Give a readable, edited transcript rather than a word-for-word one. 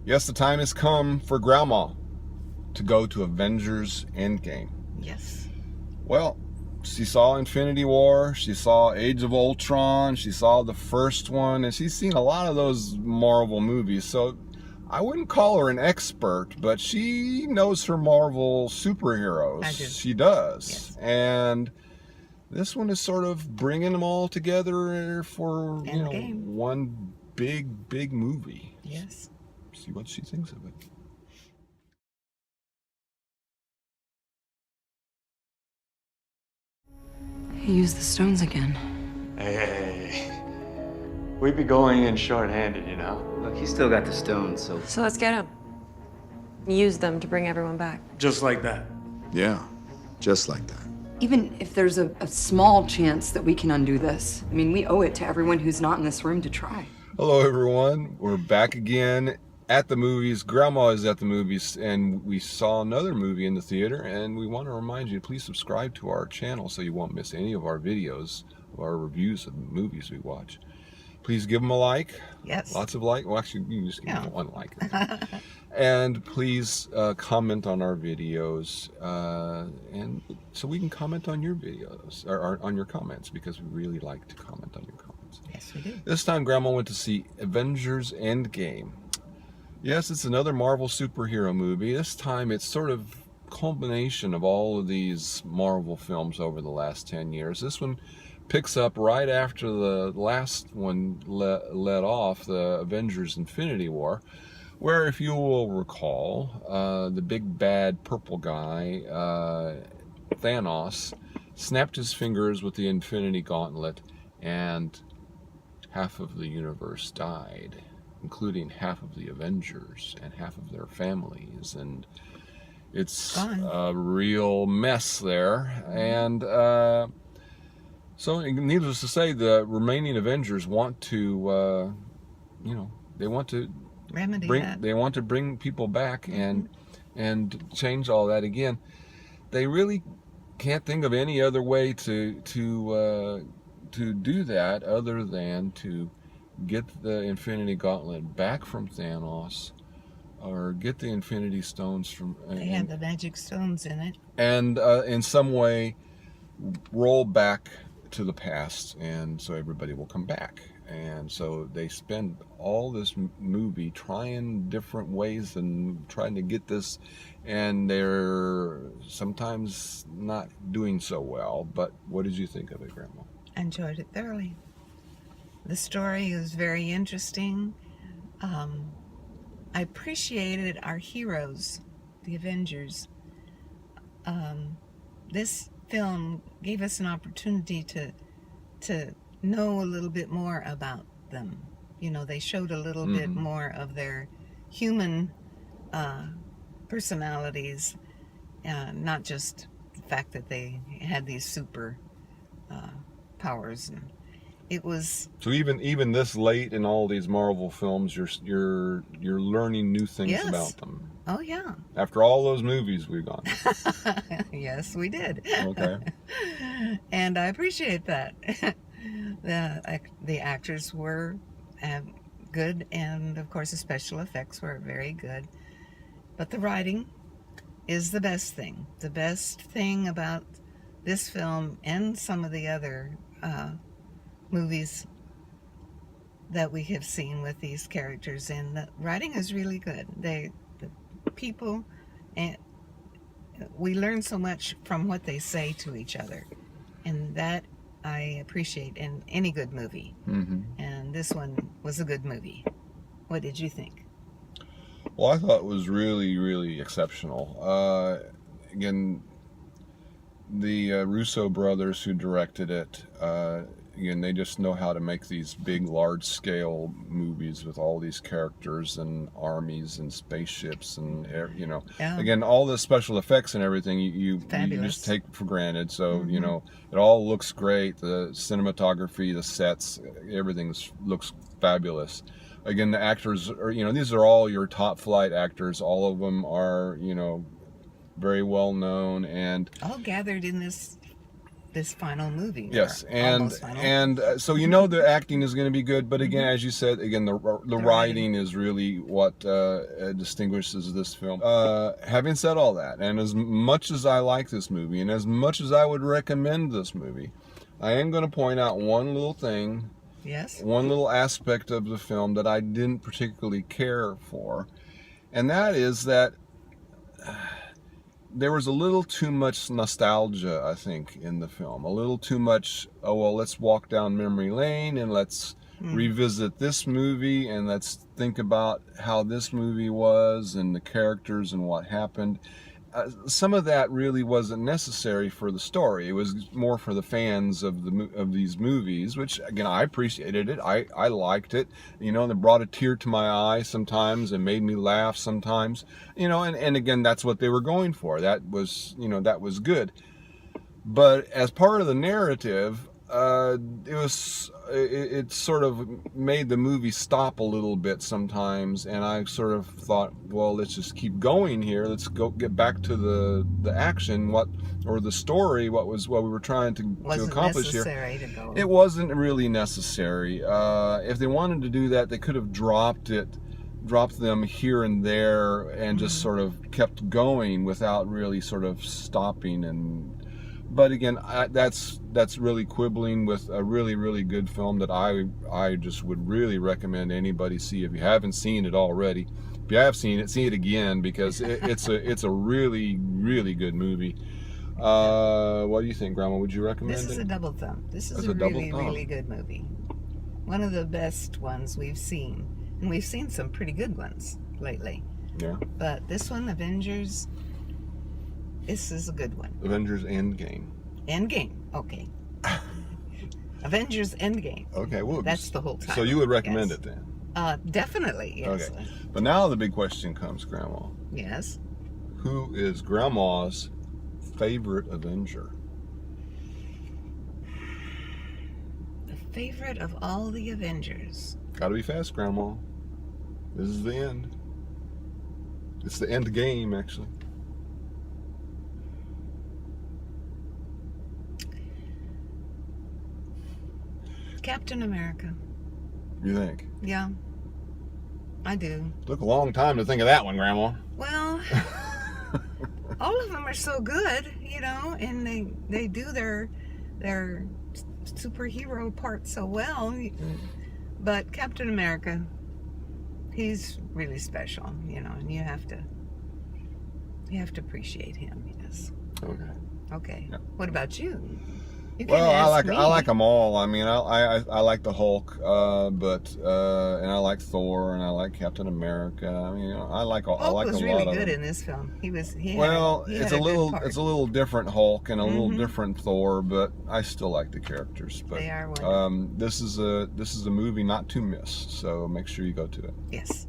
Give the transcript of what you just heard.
Yes, the time has come for Grandma to go to Avengers.Endgame. Yes. Well, she saw Infinity War, she saw Age of Ultron, she saw the first one, and she's seen a lot of those Marvel movies. So I wouldn't call her an expert, but she knows her Marvel superheroes. I do. She does. Yes. And this one is sort of bringing them all together for, Endgame. one big movie. Yes. See what she thinks of it. He used the stones again. Hey. We'd be going in short-handed, you know? Look, he's still got the stones, so... So let's get him. Use them to bring everyone back. Just like that. Yeah, just like that. Even if there's a small chance that we can undo this, I mean, we owe it to everyone who's not in this room to try. Hello, everyone. We're back again at the movies. Grandma is at the movies, and we saw another movie in the theater, and we want to remind you, please subscribe to our channel so you won't miss any of our videos, of our reviews of the movies we watch. Please give them a like. Yes. Lots of like. Well, actually, you can just give them one like. And please comment on our videos, and so we can comment on your videos, or on your comments, because we really like to comment on your comments. Yes, we do. This time, Grandma went to see Avengers.Endgame. Yes, it's another Marvel superhero movie. This time, it's sort of culmination of all of these Marvel films over the last 10 years. This one picks up right after the last one let off, the Avengers Infinity War, where, if you will recall, the big bad purple guy, Thanos, snapped his fingers with the Infinity Gauntlet, and half of the universe died, including half of the Avengers and half of their families, and it's a real mess there. And so, needless to say, the remaining Avengers want to, they want to remedy that. They want to bring people back and change all that again. They really can't think of any other way to do that other than to get the Infinity Gauntlet back from Thanos, or get the Infinity Stones from... They had the magic stones in it. And in some way roll back to the past, and so everybody will come back. And so they spend all this movie trying different ways and trying to get this, and they're sometimes not doing so well. But what did you think of it, Grandma? I enjoyed it thoroughly. The story was very interesting. I appreciated our heroes, the Avengers. This film gave us an opportunity to know a little bit more about them. They showed a little bit more of their human personalities, not just the fact that they had these super powers. And it was... So even this late in all these Marvel films, you're learning new things about them. Oh yeah. After all those movies we've gone. Yes, we did. Okay. And I appreciate that. The actors were good, and of course the special effects were very good. But the writing is the best thing. The best thing about this film and some of the other movies that we have seen with these characters, and the writing is really good. The people, and we learn so much from what they say to each other, and that I appreciate in any good movie. And this one was a good movie. What did you think? Well, I thought it was really exceptional. Again, the Russo brothers who directed it, again, they just know how to make these big, large-scale movies with all these characters and armies and spaceships and, again, all the special effects and everything you just take for granted. So, it all looks great. The cinematography, the sets, everything looks fabulous. Again, the actors are, these are all your top-flight actors. All of them are, very well known, and all gathered in this this final movie. Yes, or and almost final. so you know the acting is going to be good, but again, as you said, again the writing is really what distinguishes this film. Having said all that, and as much as I like this movie, and as much as I would recommend this movie, I am going to point out one little thing, Yes. one little aspect of the film that I didn't particularly care for, and that is that there was a little too much nostalgia, I think, in the film. A little too much, oh, well, let's walk down memory lane and let's revisit this movie and let's think about how this movie was and the characters and what happened. Some of that really wasn't necessary for the story. It was more for the fans of these movies, which, again, I appreciated it. I liked it. You know, and it brought a tear to my eye sometimes and made me laugh sometimes. You know, and again, that's what they were going for. That was, you know, that was good. But as part of the narrative, it sort of made the movie stop a little bit sometimes, and I sort of thought, well, let's just keep going here. Let's get back to the action, or the story, what we were trying to accomplish here. To go. It wasn't really necessary. If they wanted to do that, they could have dropped them here and there and just sort of kept going without really sort of stopping. But again, that's really quibbling with a really, really good film that I just would really recommend anybody see if you haven't seen it already. If you have seen it, see it again, because it's a really, really good movie. What do you think, Grandma? Would you recommend it? This is a double thumb. This is That's a a double really, thumb. really good movie. One of the best ones we've seen. And we've seen some pretty good ones lately. Yeah. But this one, Avengers, this is a good one. Avengers.Endgame. Endgame. Okay. Avengers.Endgame. Okay, well, That's the whole title. So you would recommend Yes. it then? Definitely, yes. Okay. But now the big question comes, Grandma. Yes. Who is Grandma's favorite Avenger? The favorite of all the Avengers. Gotta be fast, Grandma. This is the end. It's the end game, actually. Captain America. You think? Yeah. I do. Took a long time to think of that one, Grandma. Well, all of them are so good, you know, and they do their superhero part so well. But Captain America, he's really special, you know, and you have to appreciate him. Yes. Okay. Okay. Yeah. What about you? You can Well, ask me. I like them all. I mean, I like the Hulk, but and I like Thor, and I like Captain America. I mean, you know, I like Hulk a lot was of really them. good in this film. He Well, had it's a a little good part. different Hulk and a little different Thor, but I still like the characters. But They are wonderful. this is a movie not to miss, so make sure you go to it. Yes.